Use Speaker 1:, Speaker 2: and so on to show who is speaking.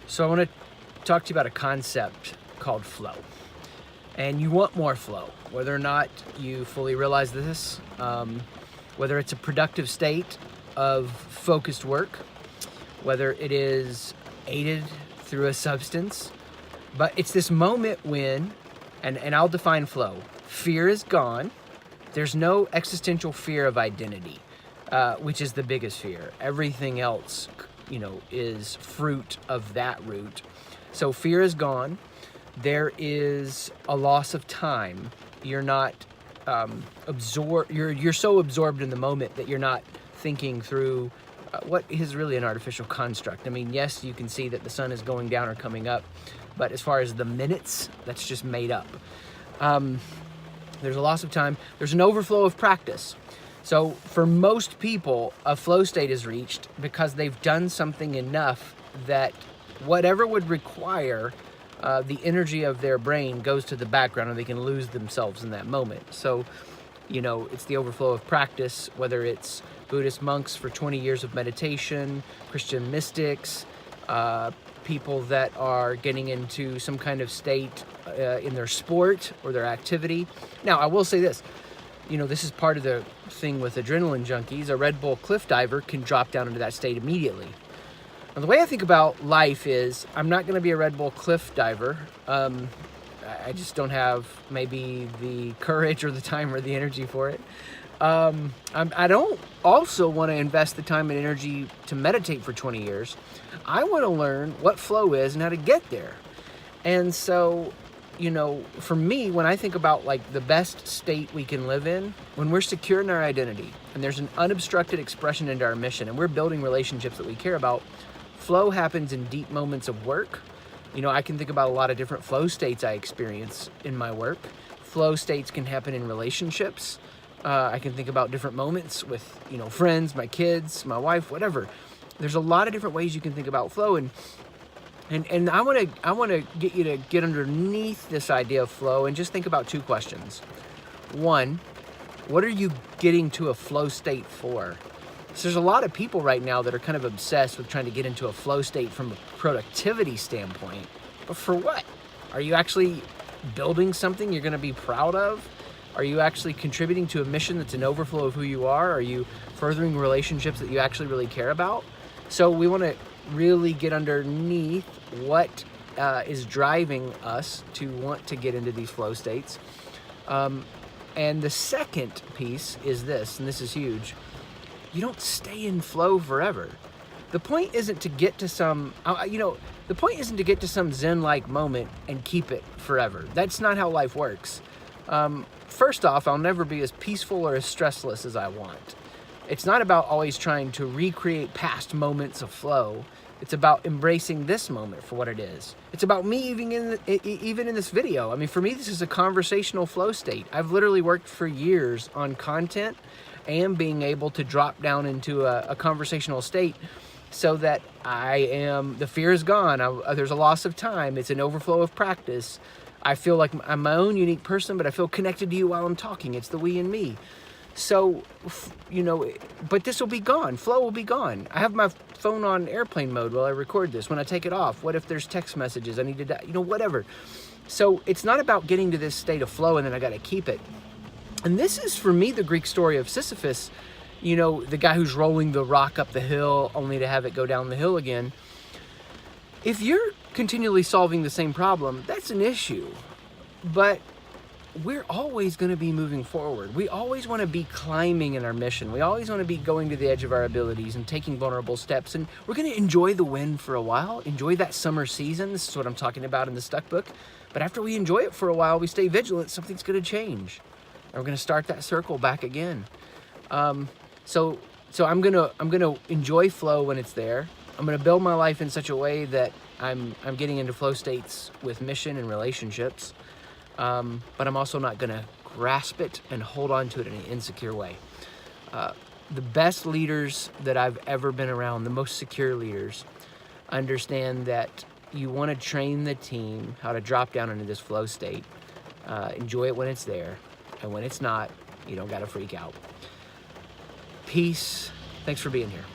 Speaker 1: So I want to talk to you about a concept called flow. And you want more flow, whether or not you fully realize this, whether it's a productive state of focused work, whether it is aided through a substance, but it's this moment when, and I'll define flow, fear is gone. There's no existential fear of identity, which is the biggest fear. Everything else, is fruit of that root. So fear is gone. There is a loss of time. You're not absorbed. You're so absorbed in the moment that you're not thinking through what is really an artificial construct. I mean, yes, you can see that the sun is going down or coming up, but as far as the minutes, that's just made up. There's a loss of time. There's an overflow of practice. So for most people, a flow state is reached because they've done something enough that whatever would require the energy of their brain goes to the background, and they can lose themselves in that moment. So, it's the overflow of practice, whether it's Buddhist monks for 20 years of meditation, Christian mystics, people that are getting into some kind of state in their sport or their activity. Now, I will say this, this is part of the thing with adrenaline junkies. A Red Bull cliff diver can drop down into that state immediately. Now, the way I think about life is I'm not going to be a Red Bull cliff diver. I just don't have maybe the courage or the time or the energy for it. I don't also want to invest the time and energy to meditate for 20 years. I want to learn what flow is and how to get there. And so, for me, when I think about like the best state we can live in, when we're secure in our identity and there's an unobstructed expression into our mission and we're building relationships that we care about, flow happens in deep moments of work. I can think about a lot of different flow states I experience in my work. Flow states can happen in relationships. I can think about different moments with, friends, my kids, my wife, whatever. There's a lot of different ways you can think about flow, and I want to get you to get underneath this idea of flow and just think about two questions. One, what are you getting to a flow state for? So there's a lot of people right now that are kind of obsessed with trying to get into a flow state from a productivity standpoint. But for what? Are you actually building something you're going to be proud of? Are you actually contributing to a mission that's an overflow of who you are? Are you furthering relationships that you actually really care about? So we want to really get underneath what is driving us to want to get into these flow states. And the second piece is this, and this is huge. You don't stay in flow forever. The point isn't to get to some, the point isn't to get to some Zen-like moment and keep it forever. That's not how life works. First off, I'll never be as peaceful or as stressless as I want. It's not about always trying to recreate past moments of flow. It's about embracing this moment for what it is. It's about me even in this video. I mean, for me, this is a conversational flow state. I've literally worked for years on content and being able to drop down into a conversational state so that the fear is gone. There's a loss of time. It's an overflow of practice. I feel like I'm my own unique person, but I feel connected to you while I'm talking. It's the we and me. So, but this will be gone. Flow will be gone. I have my phone on airplane mode while I record this. When I take it off, what if there's text messages? I need to, whatever. So it's not about getting to this state of flow and then I got to keep it. And this is, for me, the Greek story of Sisyphus, the guy who's rolling the rock up the hill only to have it go down the hill again. If you're continually solving the same problem, that's an issue. But we're always going to be moving forward. We always want to be climbing in our mission. We always want to be going to the edge of our abilities and taking vulnerable steps. And we're going to enjoy the wind for a while, enjoy that summer season. This is what I'm talking about in the Stuck book. But after we enjoy it for a while, we stay vigilant. Something's going to change. And we're going to start that circle back again. So I'm gonna enjoy flow when it's there. I'm gonna build my life in such a way that I'm getting into flow states with mission and relationships. But I'm also not gonna grasp it and hold on to it in an insecure way. The best leaders that I've ever been around, the most secure leaders, understand that you want to train the team how to drop down into this flow state. Enjoy it when it's there, and when it's not, you don't got to freak out. Peace. Thanks for being here.